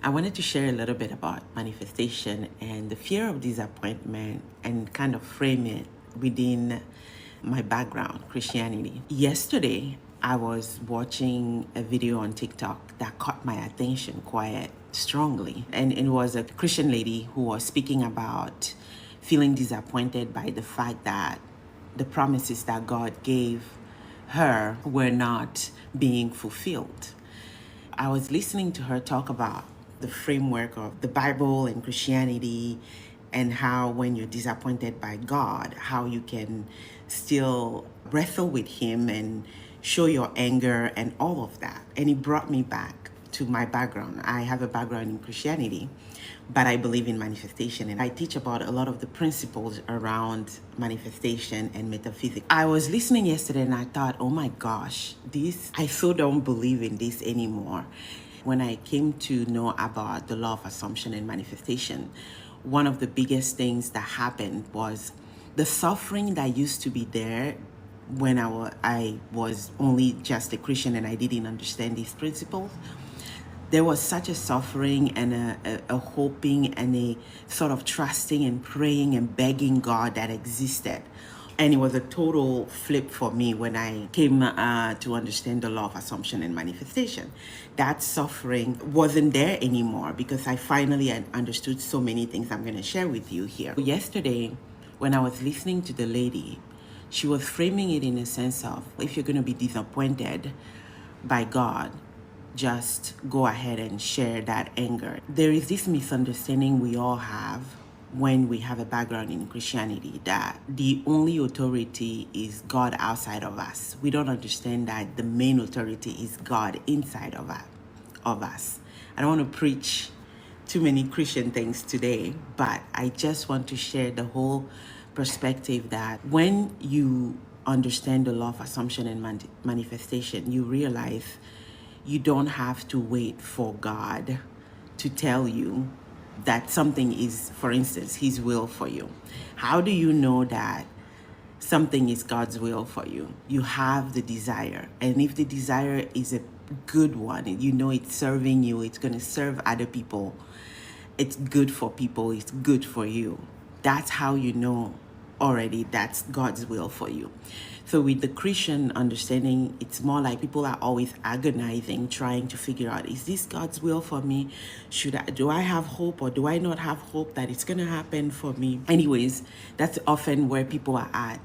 I wanted to share a little bit about manifestation and the fear of disappointment and kind of frame it within my background, Christianity. Yesterday, I was watching a video on TikTok that caught my attention quite strongly. And it was a Christian lady who was speaking about feeling disappointed by the fact that the promises that God gave her were not being fulfilled. I was listening to her talk about the framework of the Bible and Christianity, and how when you're disappointed by God, how you can still wrestle with Him and show your anger and all of that. And it brought me back to my background. I have a background in Christianity, but I believe in manifestation, and I teach about a lot of the principles around manifestation and metaphysics. I was listening yesterday and I thought, oh my gosh, I so don't believe in this anymore. When I came to know about the law of assumption and manifestation, one of the biggest things that happened was the suffering that used to be there when I was only just a Christian and I didn't understand these principles. There was such a suffering and a hoping and a sort of trusting and praying and begging God that existed. And it was a total flip for me when I came to understand the law of assumption and manifestation. That suffering wasn't there anymore because I finally understood so many things I'm going to share with you here. Yesterday, when I was listening to the lady, she was framing it in a sense of, if you're going to be disappointed by God, just go ahead and share that anger. There is this misunderstanding we all have when we have a background in Christianity that the only authority is God outside of us. We don't understand that the main authority is God inside of us. I don't want to preach too many Christian things today, but I just want to share the whole perspective that when you understand the law of assumption and manifestation, you realize you don't have to wait for God to tell you that something is, for instance, His will for you. How do you know that something is God's will for you? You have the desire. And if the desire is a good one, you know it's serving you, it's going to serve other people, it's good for people, it's good for you. That's how you know already that's God's will for you. So with the Christian understanding, it's more like people are always agonizing, trying to figure out, is this God's will for me? Do I have hope or do I not have hope that it's going to happen for me? Anyways, that's often where people are at.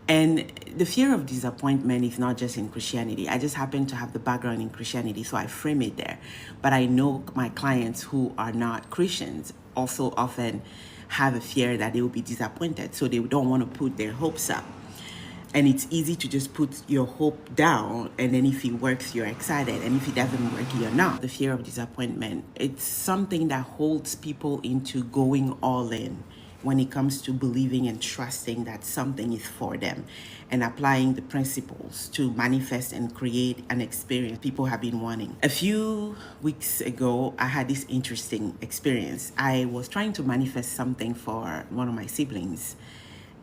And the fear of disappointment is not just in Christianity. I just happen to have the background in Christianity, so I frame it there. But I know my clients who are not Christians also often have a fear that they will be disappointed, so they don't want to put their hopes up. And it's easy to just put your hope down, and then if it works, you're excited, and if it doesn't work, you're not. The fear of disappointment, it's something that holds people into going all in when it comes to believing and trusting that something is for them and applying the principles to manifest and create an experience people have been wanting. A few weeks ago, I had this interesting experience. I was trying to manifest something for one of my siblings,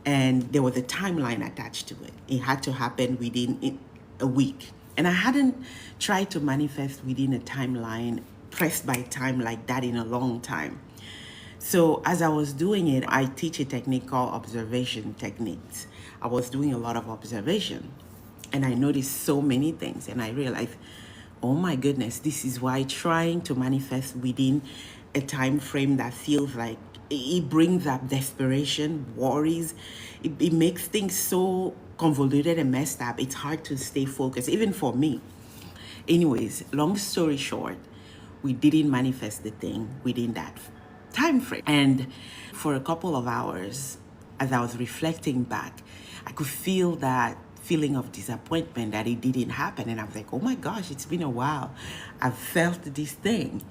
and there was a timeline attached to it. It had to happen within a week. And I hadn't tried to manifest within a timeline, pressed by time like that in a long time. So as I was doing it, I teach a technique called observation techniques. I was doing a lot of observation, and I noticed so many things, and I realized, oh my goodness, this is why trying to manifest within a time frame that feels like it brings up desperation, worries. It makes things so convoluted and messed up. It's hard to stay focused, even for me. Anyways, long story short, we didn't manifest the thing within that time frame. And for a couple of hours, as I was reflecting back, I could feel that feeling of disappointment that it didn't happen. And I was like, oh my gosh, it's been a while. I've felt this thing.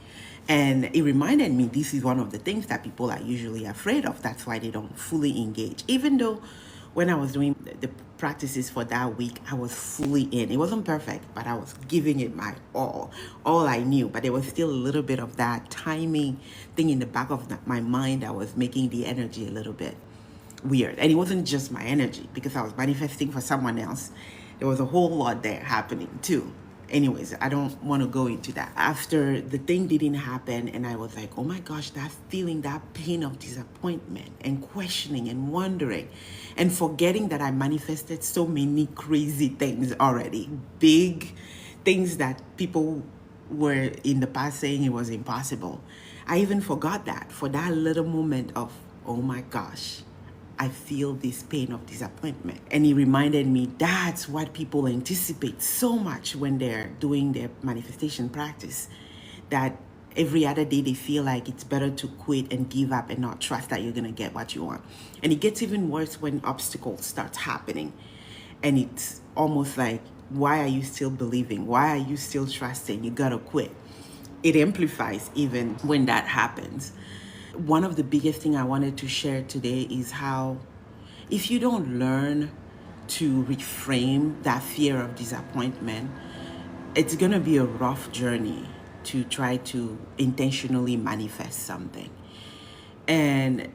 And it reminded me this is one of the things that people are usually afraid of. That's why they don't fully engage. Even though when I was doing the practices for that week, I was fully in. It wasn't perfect, but I was giving it my all I knew. But there was still a little bit of that timing thing in the back of my mind that was making the energy a little bit weird. And it wasn't just my energy, because I was manifesting for someone else. There was a whole lot there happening too. Anyways, I don't want to go into that. After the thing didn't happen, and I was like, oh my gosh, that feeling, that pain of disappointment, and questioning and wondering, and forgetting that I manifested so many crazy things already, big things that people were in the past saying it was impossible. I even forgot that for that little moment of, oh my gosh, I feel this pain of disappointment. And he reminded me that's what people anticipate so much when they're doing their manifestation practice, that every other day they feel like it's better to quit and give up and not trust that you're going to get what you want. And it gets even worse when obstacles start happening. And it's almost like, why are you still believing? Why are you still trusting? You got to quit. It amplifies even when that happens. One of the biggest things I wanted to share today is how if you don't learn to reframe that fear of disappointment, it's going to be a rough journey to try to intentionally manifest something. And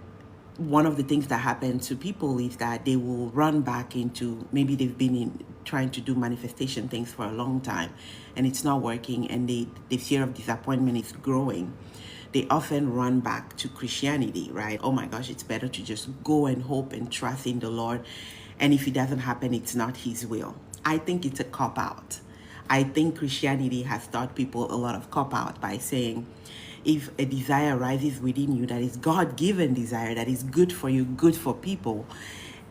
one of the things that happens to people is that they will run back into, maybe they've been trying to do manifestation things for a long time and it's not working, and the fear of disappointment is growing. They often run back to Christianity, right? Oh my gosh, it's better to just go and hope and trust in the Lord. And if it doesn't happen, it's not His will. I think it's a cop-out. I think Christianity has taught people a lot of cop-out by saying, if a desire arises within you that is God-given desire, that is good for you, good for people,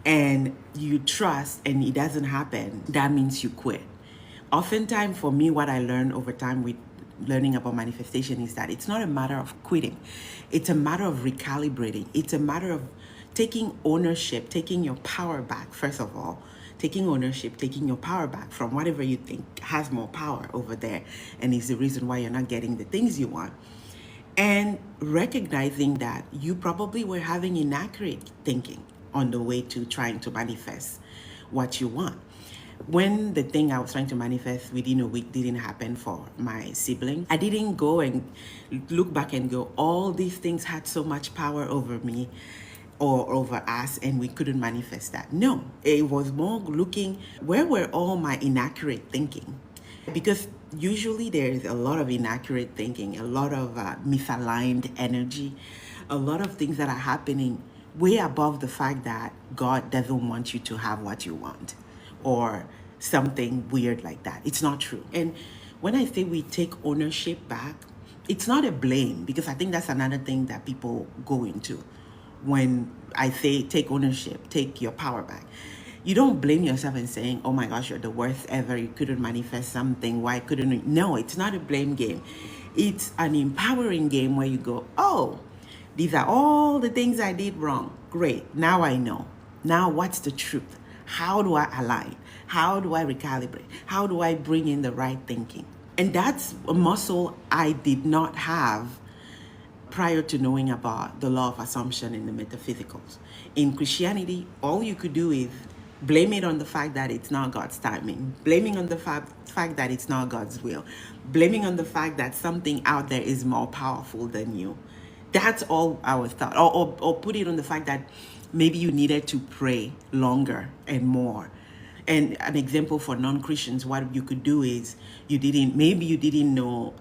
and you trust and it doesn't happen, that means you quit. Oftentimes, for me, what I learned over time with learning about manifestation is that it's not a matter of quitting. It's a matter of recalibrating. It's a matter of taking ownership, taking your power back, first of all. Taking ownership, taking your power back from whatever you think has more power over there and is the reason why you're not getting the things you want. And recognizing that you probably were having inaccurate thinking on the way to trying to manifest what you want. When the thing I was trying to manifest within a week didn't happen for my sibling, I didn't go and look back and go, all these things had so much power over me or over us and we couldn't manifest that. No, it was more looking, where were all my inaccurate thinking? Because usually there is a lot of inaccurate thinking, a lot of misaligned energy, a lot of things that are happening way above the fact that God doesn't want you to have what you want or something weird like that. It's not true. And when I say we take ownership back, it's not a blame, because I think that's another thing that people go into. When I say take ownership, take your power back, you don't blame yourself and saying, oh my gosh, you're the worst ever, you couldn't manifest something, why couldn't you? No, it's not a blame game. It's an empowering game where you go, oh, these are all the things I did wrong. Great, now I know. Now what's the truth? How do I align? How do I recalibrate? How do I bring in the right thinking? And that's a muscle I did not have prior to knowing about the law of assumption in the metaphysicals. In Christianity, all you could do is blame it on the fact that it's not God's timing, blaming on the fact that it's not God's will, blaming on the fact that something out there is more powerful than you. That's all I was taught. Or put it on the fact that maybe you needed to pray longer and more. And an example for non-Christians, what you could do is maybe you didn't know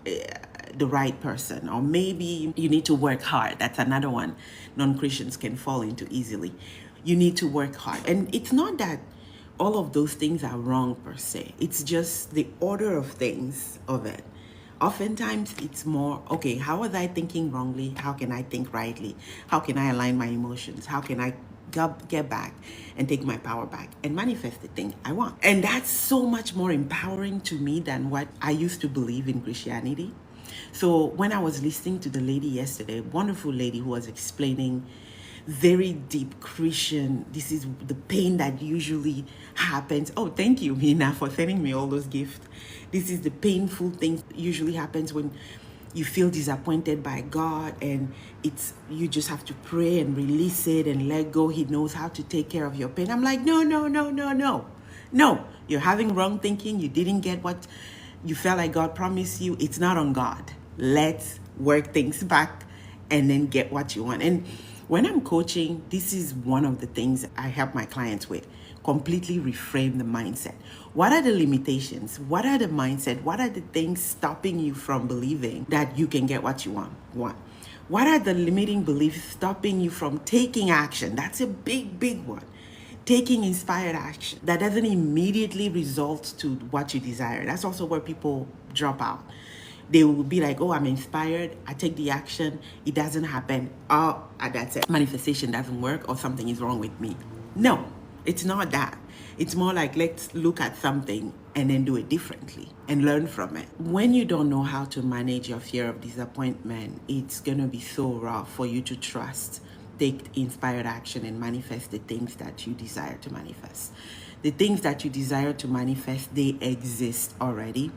the right person, or maybe you need to work hard. That's another one non-Christians can fall into easily. You need to work hard. And it's not that all of those things are wrong per se. It's just the order of things of it. Oftentimes it's more, okay, how was I thinking wrongly? How can I think rightly? How can I align my emotions? How can I get back and take my power back and manifest the thing I want? And that's so much more empowering to me than what I used to believe in Christianity. So when I was listening to the lady yesterday, wonderful lady who was explaining very deep Christian, this is the pain that usually happens. Oh, thank you, Mina, for sending me all those gifts. This is the painful thing that usually happens when you feel disappointed by God, and you just have to pray and release it and let go. He knows how to take care of your pain. I'm like, no. You're having wrong thinking. You didn't get what you felt like God promised you. It's not on God. Let's work things back and then get what you want. And when I'm coaching, this is one of the things I help my clients with. completely reframe the mindset. What are the limitations? What are the mindset? What are the things stopping you from believing that you can get what you want? What are the limiting beliefs stopping you from taking action? That's a big, big one. Taking inspired action that doesn't immediately result to what you desire. That's also where people drop out. They will be like, oh, I'm inspired. I take the action. It doesn't happen. Oh, that's it. Manifestation doesn't work or something is wrong with me. No, it's not that. It's more like, let's look at something and then do it differently and learn from it. When you don't know how to manage your fear of disappointment, it's going to be so rough for you to trust, take inspired action, and manifest the things that you desire to manifest. The things that you desire to manifest, they exist already.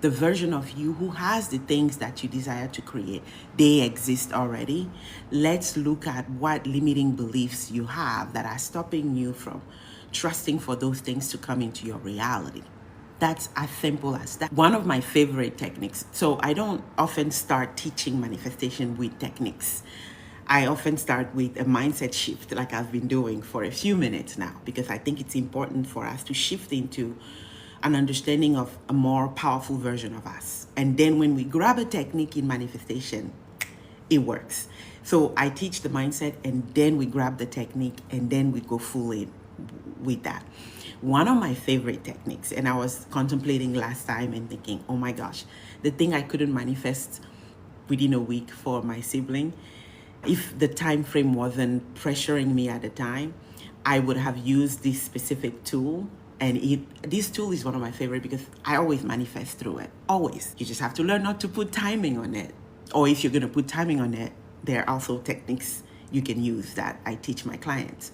The version of you who has the things that you desire to create, they exist already. Let's look at what limiting beliefs you have that are stopping you from trusting for those things to come into your reality. That's as simple as that. One of my favorite techniques. So I don't often start teaching manifestation with techniques. I often start with a mindset shift like I've been doing for a few minutes now, because I think it's important for us to shift into an understanding of a more powerful version of us. And then when we grab a technique in manifestation, it works. So I teach the mindset and then we grab the technique and then we go full in with that. One of my favorite techniques, and I was contemplating last time and thinking, oh my gosh, the thing I couldn't manifest within a week for my sibling, if the time frame wasn't pressuring me at the time, I would have used this specific tool. And this tool is one of my favorite because I always manifest through it. Always. You just have to learn not to put timing on it. Or if you're going to put timing on it, there are also techniques you can use that I teach my clients.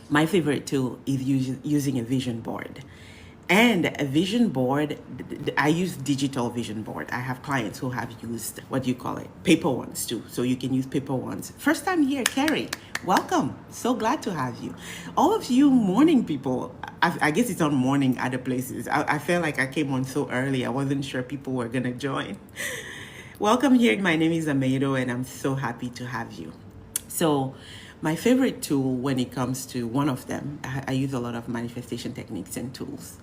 My favorite tool is using a vision board. And a vision board, I use digital vision board. I have clients who have used, paper ones too. So you can use paper ones. First time here, Carrie, welcome. So glad to have you. All of you morning people, I guess it's on morning other places. I felt like I came on so early. I wasn't sure people were gonna join. Welcome here. My name is Amedo and I'm so happy to have you. So my favorite tool when it comes to one of them, I use a lot of manifestation techniques and tools.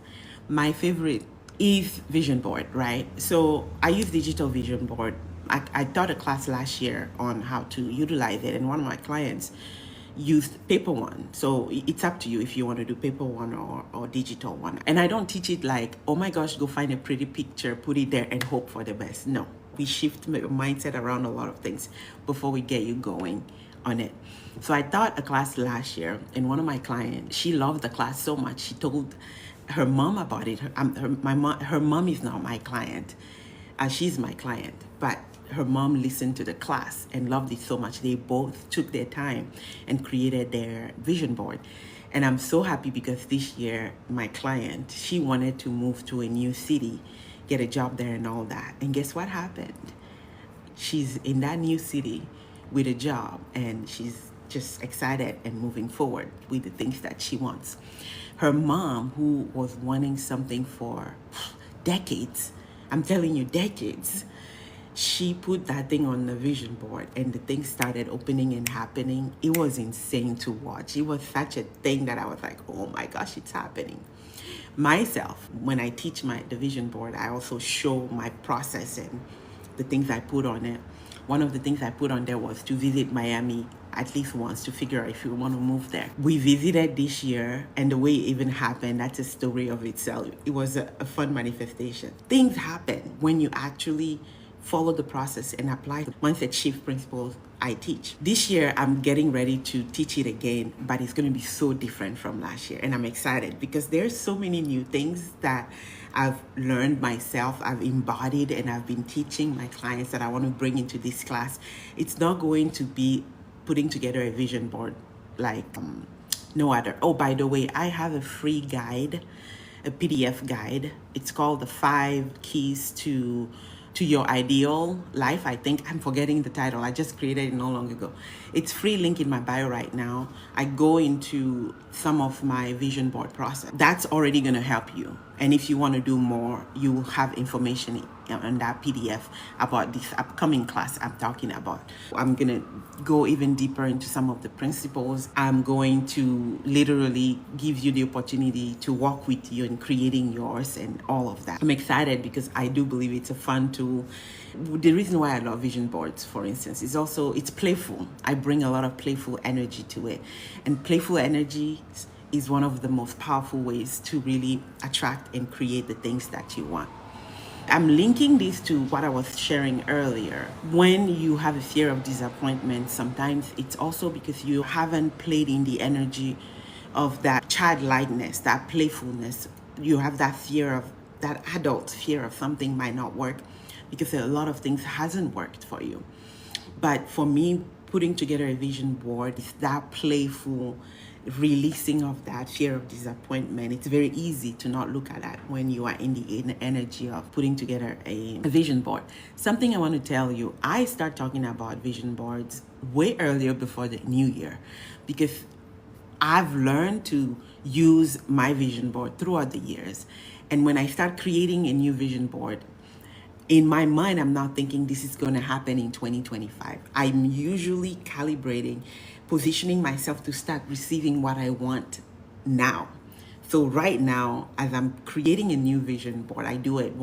My favorite is vision board, right? So I use digital vision board. I taught a class last year on how to utilize it, and one of my clients used paper one. So it's up to you if you want to do paper one or digital one. And I don't teach it like, oh my gosh, go find a pretty picture, put it there and hope for the best. No, we shift mindset around a lot of things before we get you going on it. So I taught a class last year, and one of my clients, she loved the class so much, she told her mom about it. Her mom is not my client. She's my client, but her mom listened to the class and loved it so much. They both took their time and created their vision board. And I'm so happy because this year, my client, she wanted to move to a new city, get a job there and all that. And guess what happened? She's in that new city with a job and she's just excited and moving forward with the things that she wants. Her mom, who was wanting something for decades, I'm telling you, decades, she put that thing on the vision board and the thing started opening and happening. It was insane to watch. It was such a thing that I was like, oh my gosh, it's happening. Myself, when I teach the vision board, I also show my process and the things I put on it. One of the things I put on there was to visit Miami at least once to figure out if you want to move there. We visited this year, and the way it even happened, that's a story of itself. It was a fun manifestation. Things happen when you actually follow the process and apply the mindset shift principles I teach. This year, I'm getting ready to teach it again, but it's going to be so different from last year. And I'm excited because there's so many new things that I've learned myself, I've embodied, and I've been teaching my clients that I want to bring into this class. It's not going to be putting together a vision board like no other. Oh, by the way, I have a free guide, a PDF guide. It's called the 5 Keys to Your Ideal Life. I think I'm forgetting the title. I just created it not long ago. It's free, link in my bio right now. I go into some of my vision board process. That's already going to help you And if you want to do more, you will have information on that PDF about this upcoming class I'm talking about. I'm going to go even deeper into some of the principles. I'm going to literally give you the opportunity to walk with you in creating yours and all of that. I'm excited because I do believe it's a fun tool. The reason why I love vision boards, for instance, is also it's playful. I bring a lot of playful energy to it. And playful energy is one of the most powerful ways to really attract and create the things that you want. I'm linking this to what I was sharing earlier. When you have a fear of disappointment, sometimes it's also because you haven't played in the energy of that childlikeness, that playfulness. You have that fear of that adult fear of something might not work because a lot of things hasn't worked for you. But for me, putting together a vision board is that playful releasing of that fear of disappointment. It's very easy to not look at that when you are in the energy of putting together a vision board. Something I want to tell you, I start talking about vision boards way earlier before the new year because I've learned to use my vision board throughout the years. And when I start creating a new vision board, in my mind, I'm not thinking this is going to happen in 2025. I'm usually calibrating, positioning myself to start receiving what I want now. So right now, as I'm creating a new vision board, I do it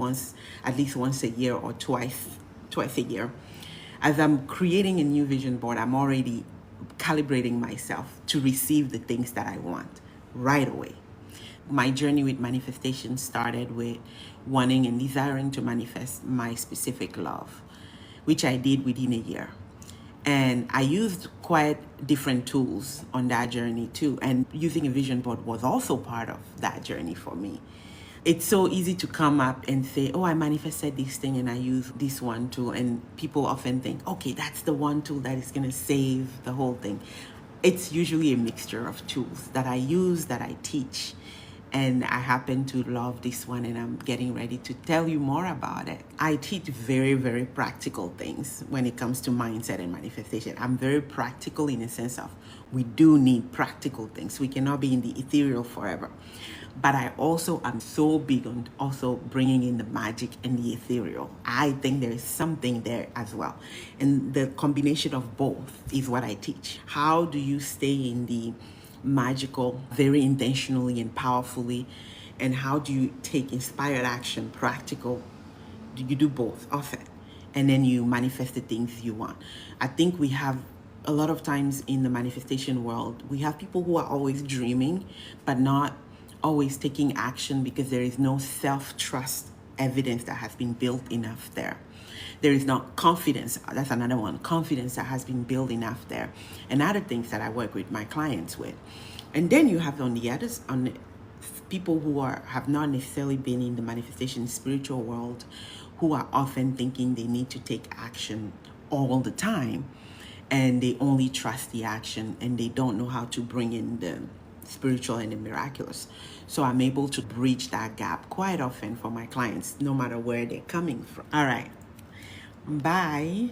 at least once a year or twice a year. As I'm creating a new vision board, I'm already calibrating myself to receive the things that I want right away. My journey with manifestation started with wanting and desiring to manifest my specific love, which I did within a year. And I used quite different tools on that journey too. And using a vision board was also part of that journey for me. It's so easy to come up and say, oh, I manifested this thing and I use this one tool. And people often think, okay, that's the one tool that is going to save the whole thing. It's usually a mixture of tools that I use, that I teach. And I happen to love this one and I'm getting ready to tell you more about it. I teach very, very practical things when it comes to mindset and manifestation. I'm very practical in the sense of we do need practical things. We cannot be in the ethereal forever. But I also am so big on also bringing in the magic and the ethereal. I think there is something there as well. And the combination of both is what I teach. How do you stay in the magical very intentionally and powerfully, and how do you take inspired action practical? Do you do both often, and then you manifest the things you want? I think we have a lot of times in the manifestation world, we have people who are always dreaming but not always taking action because there is no self-trust evidence that has been built enough there. There is not confidence. That's another one. Confidence that has been built enough there. And other things that I work with my clients with. And then you have on the people who have not necessarily been in the manifestation spiritual world, who are often thinking they need to take action all the time. And they only trust the action and they don't know how to bring in the spiritual and the miraculous. So I'm able to bridge that gap quite often for my clients, no matter where they're coming from. All right. Bye.